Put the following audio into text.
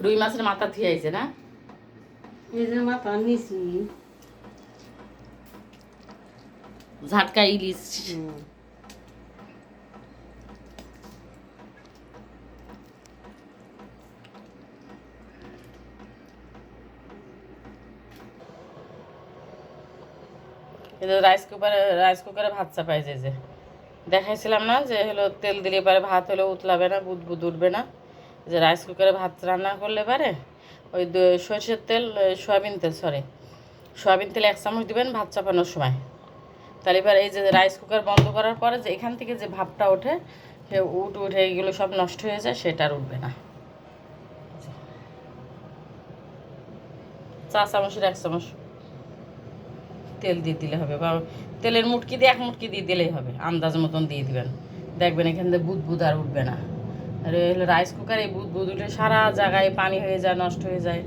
রুই মাছের মাথা থিয়াইছে না? এই যে মাথা নিছি। ঝাটকা ইলিশ। রাইস কুকারে ভাত চাপাই যে দেখাইছিলাম না যে হলো তেল দিলে পারে ভাত হলো উতলাবে না, বুদ বুদ উঠবে না। যে রাইস কুকারে ভাত রান্না করলে পারে ওই সরষের তেল, সয়াবিন তেল, সয়াবিন তেল 1 চামচ দিবেন ভাত চাপানোর সময়। তাহলে এবার এই যে রাইস কুকার বন্ধ করার পরে যে এখান থেকে যে ভাপটা ওঠে, সে উঠে এগুলো সব নষ্ট হয়ে যায়, সেটা আর উঠবে না। 4 চামচের 1 চামচ তেল দিয়ে দিলে হবে, বা তেলের মুটকি দিয়ে 1 মুটকি দিয়ে দিলেই হবে, আন্দাজ মতন দিয়ে দিবেন। দেখবেন এখান থেকে বুদ বুদ আর উঠবে না। আর রাইস কুকার এই বুদ বুদ উঠে সারা জায়গায় পানি হয়ে যায়, নষ্ট হয়ে যায়।